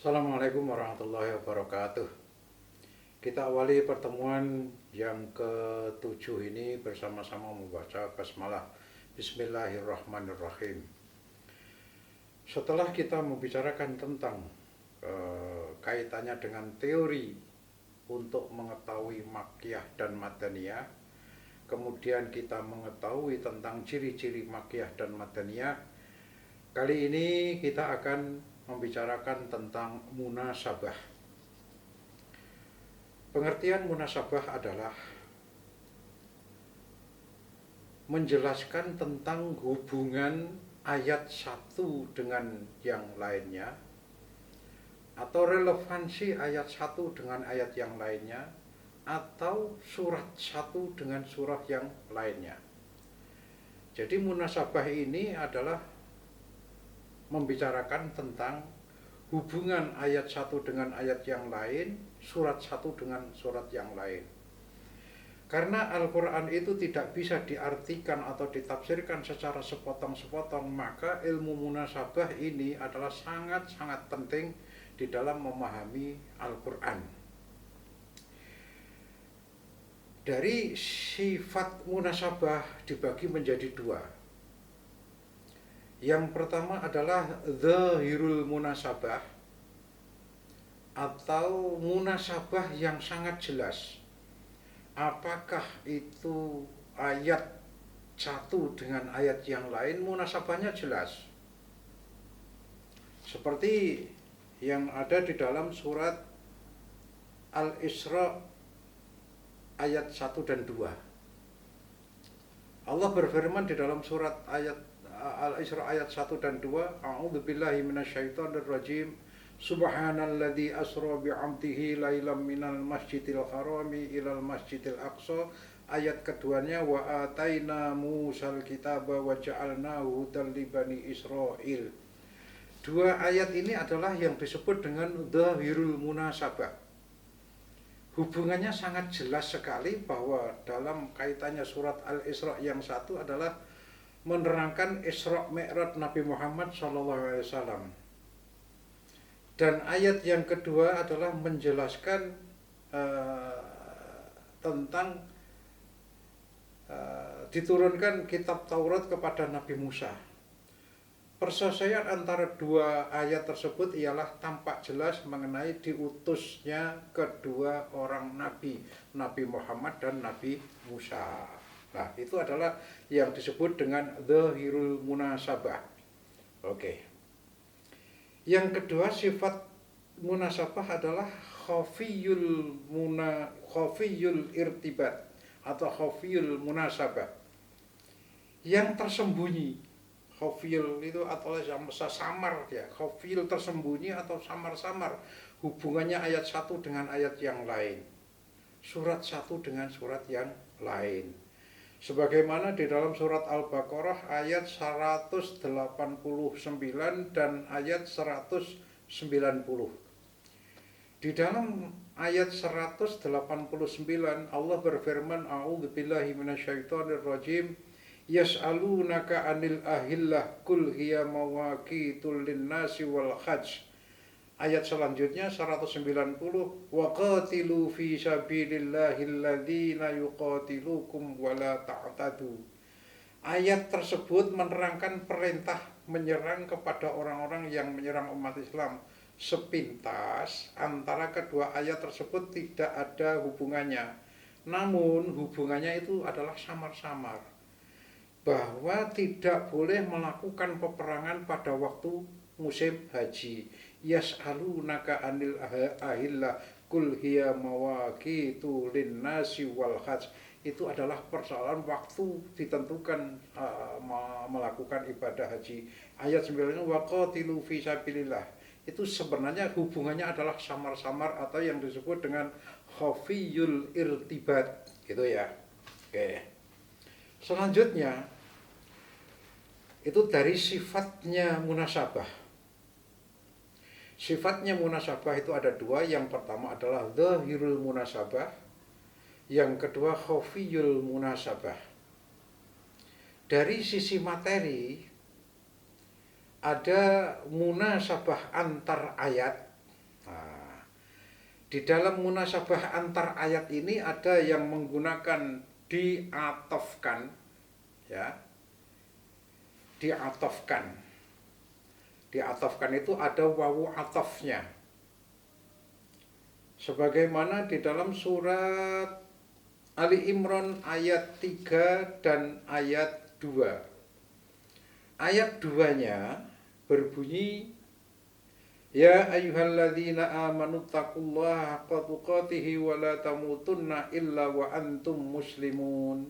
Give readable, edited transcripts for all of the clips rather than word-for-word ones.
Assalamualaikum warahmatullahi wabarakatuh. Kita awali pertemuan yang ke-7 ini bersama-sama membaca basmalah. Bismillahirrahmanirrahim. Setelah kita membicarakan tentang kaitannya dengan teori untuk mengetahui Makkiyah dan Madaniyah, kemudian kita mengetahui tentang ciri-ciri Makkiyah dan Madaniyah, kali ini kita akan membicarakan tentang munasabah. Pengertian munasabah adalah menjelaskan tentang hubungan ayat satu dengan yang lainnya, atau relevansi ayat satu dengan ayat yang lainnya, atau surat satu dengan surat yang lainnya. Jadi munasabah ini adalah membicarakan tentang hubungan ayat satu dengan ayat yang lain, surat satu dengan surat yang lain. Karena Al-Quran itu tidak bisa diartikan atau ditafsirkan secara sepotong-sepotong, maka ilmu munasabah ini adalah sangat-sangat penting di dalam memahami Al-Quran. Dari sifat munasabah dibagi menjadi dua. Yang pertama adalah zahirul munasabah, atau munasabah yang sangat jelas. Apakah itu ayat satu dengan ayat yang lain, munasabahnya jelas. Seperti yang ada di dalam surat Al-Isra ayat 1 dan 2. Allah berfirman di dalam surat Al-Isra ayat 1 dan 2, A'udzubillahi minasyaitonir rajim. Subhanalladzi asra bi'abdihi lailam minal masjidil harami ilal masjidil aqsa. Ayat keduanya, wa ataina Musal kitaba wa ja'alnahu hudan li bani Israil. Dua ayat ini adalah yang disebut dengan dhahirul munasabah. Hubungannya sangat jelas sekali bahwa dalam kaitannya surat Al-Isra yang satu adalah menerangkan Isra Mi'raj Nabi Muhammad SAW. Dan ayat yang kedua adalah menjelaskan tentang diturunkan kitab Taurat kepada Nabi Musa. Perselesaian antara dua ayat tersebut ialah tampak jelas mengenai diutusnya kedua orang Nabi, Nabi Muhammad dan Nabi Musa. Nah, itu adalah yang disebut dengan dhahirul munasabah. Oke. Yang kedua, sifat munasabah adalah khafiyul irtibat atau khafiyul munasabah, yang tersembunyi. Khafiyul itu atau yang samar ya, khafiyul tersembunyi atau samar-samar hubungannya ayat satu dengan ayat yang lain, surat satu dengan surat yang lain. Sebagaimana di dalam surat Al-Baqarah ayat 189 dan ayat 190. Di dalam ayat 189 Allah berfirman, A'udzubillahi minasyaitonir rajim. Yas'alunaka 'anil ahillah qul hiya mawaqitul linnasi wal hajj. Ayat selanjutnya 190, wa qatilu fi sabilillahil ladzina yuqatilukum wa la ta'tadu. Ayat tersebut menerangkan perintah menyerang kepada orang-orang yang menyerang umat Islam. Sepintas antara kedua ayat tersebut tidak ada hubungannya. Namun hubungannya itu adalah samar-samar, bahwa tidak boleh melakukan peperangan pada waktu musim haji. Yas'alunaka 'anil ahillah qul hiya mawaqitu linnasi wal hajj. Itu adalah persoalan waktu ditentukan melakukan ibadah haji. Ayat 9, wa qatilu fi sabilillah. Itu sebenarnya hubungannya adalah samar-samar atau yang disebut dengan khafiyul irtibat, gitu ya. Oke. Selanjutnya itu dari sifatnya munasabah. Sifatnya munasabah itu ada dua. Yang pertama adalah dhahirul munasabah, yang kedua khafiyul munasabah. Dari sisi materi ada munasabah antar ayat Nah, di dalam munasabah antar ayat ini ada yang menggunakan diatofkan, ya, diatofkan. Diatofkan itu ada wawu atofnya. Sebagaimana di dalam surat Ali Imran ayat 3 dan ayat 2. Ayat 2-nya berbunyi, Ya ayyuhalladzina amanu taqullaha haqqa tuqatih wa la tamutunna illa wa antum muslimun.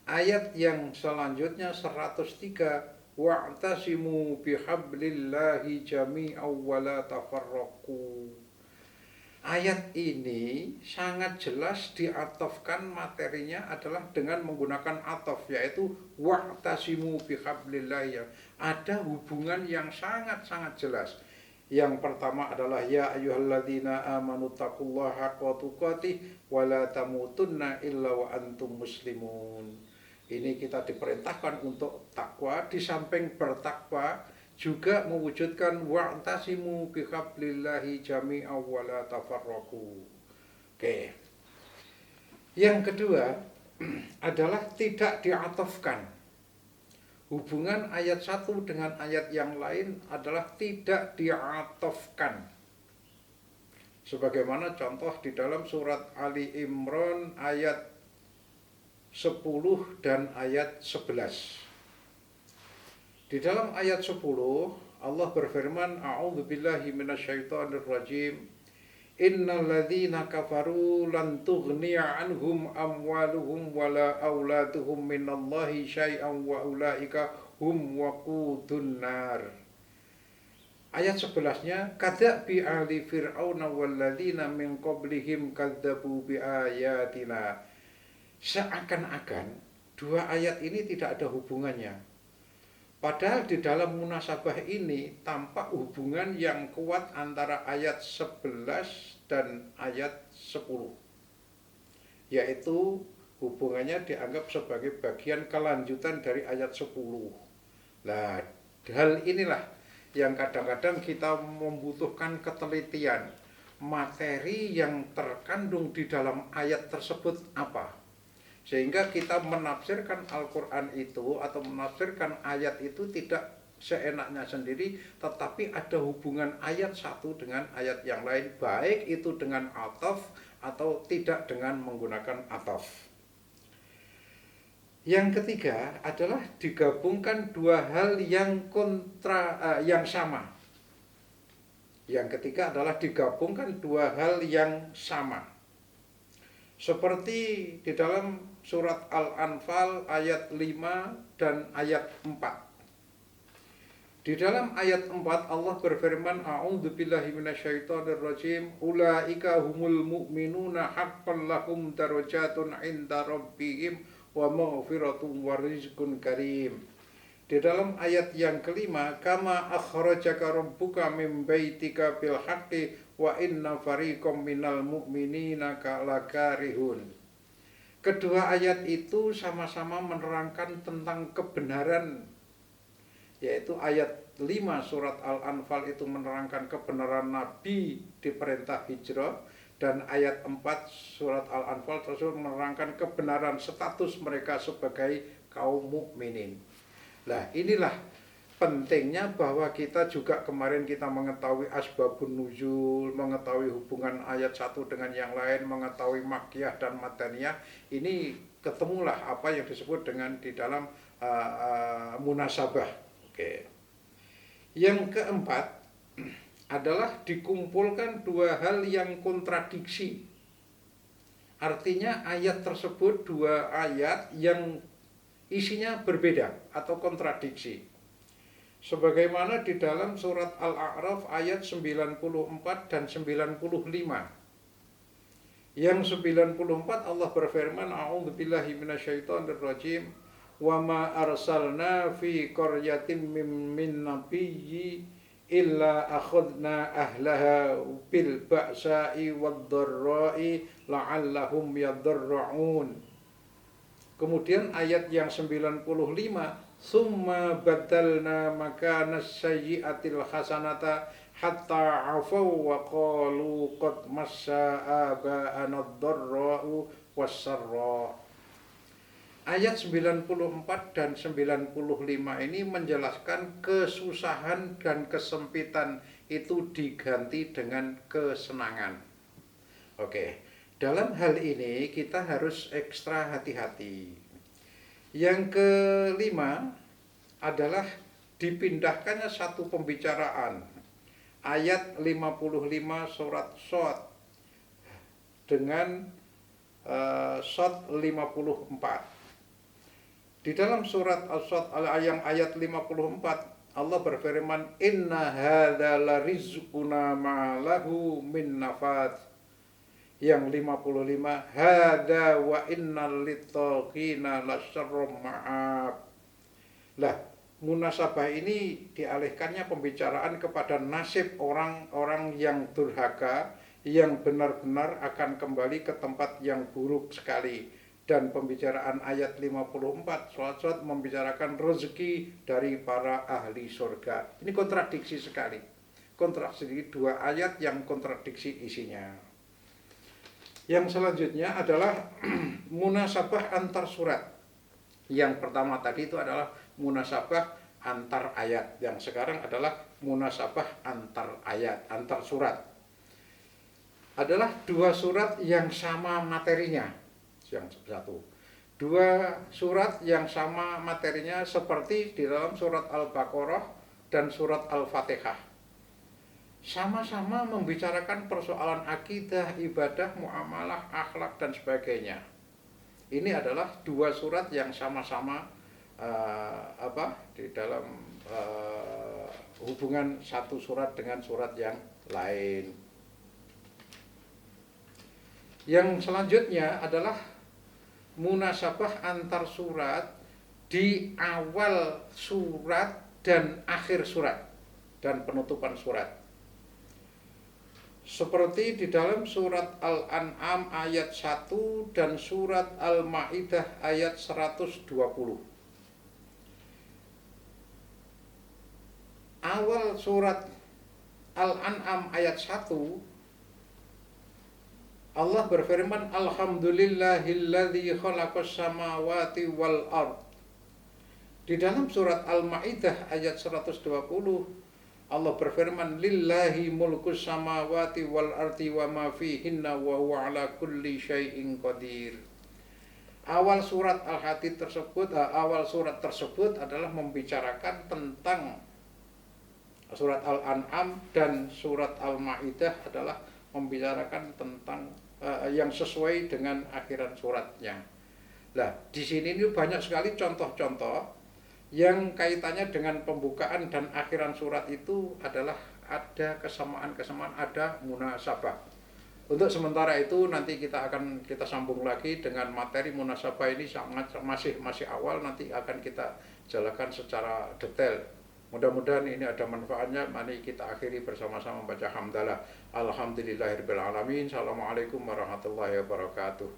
Ayat yang selanjutnya 103, wa'tasimu bihablillahi jami'aw wa la tafarraqu. Ayat ini sangat jelas diatofkan, materinya adalah dengan menggunakan atof, yaitu wa'tasimu bihablillahi. Ada hubungan yang sangat-sangat jelas. Yang pertama adalah ya ayyuhalladzina amanu taqullaha haqqa tuqatih wa la tamutunna illa wa antum muslimun. Ini kita diperintahkan untuk takwa, di samping bertakwa juga mewujudkan wa'tasimu bihablillahi jami'aw wa la tafarraqu. Oke. Yang kedua adalah tidak diatofkan. Hubungan ayat satu dengan ayat yang lain adalah tidak diatofkan. Sebagaimana contoh di dalam surat Ali Imran ayat 10 dan ayat 11. Di dalam ayat 10 Allah berfirman, A'udzubillahi minasyaitonirrajim. Innal ladzina kafaru lan tughniya anhum amwaluhum wala auladuhum minallahi syai'an wa ulaika hum waqudun nar. Ayat 11-nya, kadzabi ali fir'auna wal ladzina min qablihim kadzabu bi ayatina. Seakan-akan dua ayat ini tidak ada hubungannya. Padahal di dalam munasabah ini tampak hubungan yang kuat antara ayat 11 dan ayat 10. Yaitu hubungannya dianggap sebagai bagian kelanjutan dari ayat 10. Nah, hal inilah yang kadang-kadang kita membutuhkan ketelitian. Materi yang terkandung di dalam ayat tersebut apa? Sehingga kita menafsirkan Al-Quran itu atau menafsirkan ayat itu tidak seenaknya sendiri, tetapi ada hubungan ayat satu dengan ayat yang lain, baik itu dengan ataf atau tidak dengan menggunakan ataf. Yang ketiga adalah digabungkan dua hal yang yang sama. Yang ketiga adalah digabungkan dua hal yang sama. Seperti di dalam surat Al-Anfal ayat 5 dan ayat 4. Di dalam ayat 4 Allah berfirman, A'udzubillahi minasyaitonirrajim, ulaika humul mu'minuna haqqan lahum darajatun 'inda rabbihim wa maghfiratun wa rizqun karim. Di dalam ayat yang kelima, kama akhrajaka rabbuka min baitika bil haqqi wa inna fariqam minal mu'minina lakarihun. Kedua ayat itu sama-sama menerangkan tentang kebenaran, yaitu ayat 5 surat Al-Anfal itu menerangkan kebenaran Nabi diperintah hijrah, dan ayat 4 surat Al-Anfal tersebut menerangkan kebenaran status mereka sebagai kaum mukminin. Nah, inilah pentingnya bahwa kita juga kemarin kita mengetahui asbabun nuzul, mengetahui hubungan ayat satu dengan yang lain, mengetahui makkiyah dan madaniyah. Ini ketemulah apa yang disebut dengan di dalam munasabah. Oke. Yang keempat adalah dikumpulkan dua hal yang kontradiksi. Artinya ayat tersebut dua ayat yang isinya berbeda atau kontradiksi. Sebagaimana di dalam surat Al-A'raf ayat 94 dan 95. Yang 94 Allah berfirman, A'udzubillahi minasyaitonirrajim, wa ma arsalna fi qaryatin min nabiyyi illa akhadna ahlaha bil ba'sa'i wad dharra'i la'allahum yadarra'un. Kemudian ayat yang 95, summa badalna makana sayyi'atil hasanata hatta afaw wa qalu qad massa aba'ana ad-dharra'u was-sarra. Ayat 94 dan 95 ini menjelaskan kesusahan dan kesempitan itu diganti dengan kesenangan. Oke, dalam hal ini kita harus ekstra hati-hati. Yang kelima adalah dipindahkannya satu pembicaraan. Ayat 55 surat Shad dengan Shad 54. Di dalam surat As-Sad ayat 54 Allah berfirman, inna hadza la rizquna ma lahu min nafad. Yang 55, hadza wa innal littaqina lasyarrum ma'ab. Lah, munasabah ini dialihkannya pembicaraan kepada nasib orang-orang yang durhaka, yang benar-benar akan kembali ke tempat yang buruk sekali. Dan pembicaraan ayat 54 surat membicarakan rezeki dari para ahli surga. Ini kontradiksi sekali. Kontradiksi dua ayat yang kontradiksi isinya. Yang selanjutnya adalah munasabah antar surat. Yang pertama tadi itu adalah munasabah antar ayat. Yang sekarang adalah munasabah antar ayat, antar surat. Adalah dua surat yang sama materinya. Yang satu, dua surat yang sama materinya seperti di dalam surat Al-Baqarah dan surat Al-Fatihah, sama-sama membicarakan persoalan akidah, ibadah, muamalah, akhlak dan sebagainya. Ini adalah dua surat yang sama-sama di dalam hubungan satu surat dengan surat yang lain. Yang selanjutnya adalah munasabah antar surat di awal surat dan akhir surat dan penutupan surat. Seperti di dalam surat Al-An'am ayat 1 dan surat Al-Maidah ayat 120. Awal surat Al-An'am ayat 1 Allah berfirman, alhamdulillahilladzi khalaqas samawati wal ard. Di dalam surat Al-Maidah ayat 120 Allah berfirman, lillahi mulkus samawati wal ardi wa ma fihinna wa huwa ala kulli syai'in qadir. Awal surat Al-Hadid tersebut adalah membicarakan tentang surat Al-An'am, dan surat Al-Maidah adalah membicarakan tentang yang sesuai dengan akhiran suratnya. Nah, di sini ini banyak sekali contoh-contoh yang kaitannya dengan pembukaan dan akhiran surat itu adalah ada kesamaan-kesamaan, ada munasabah. Untuk sementara itu nanti kita sambung lagi dengan materi munasabah ini, masih awal, nanti akan kita jalankan secara detail. Mudah-mudahan ini ada manfaatnya. Mari kita akhiri bersama-sama membaca hamdalah. Alhamdulillahirabbil alamin. Assalamualaikum warahmatullahi wabarakatuh.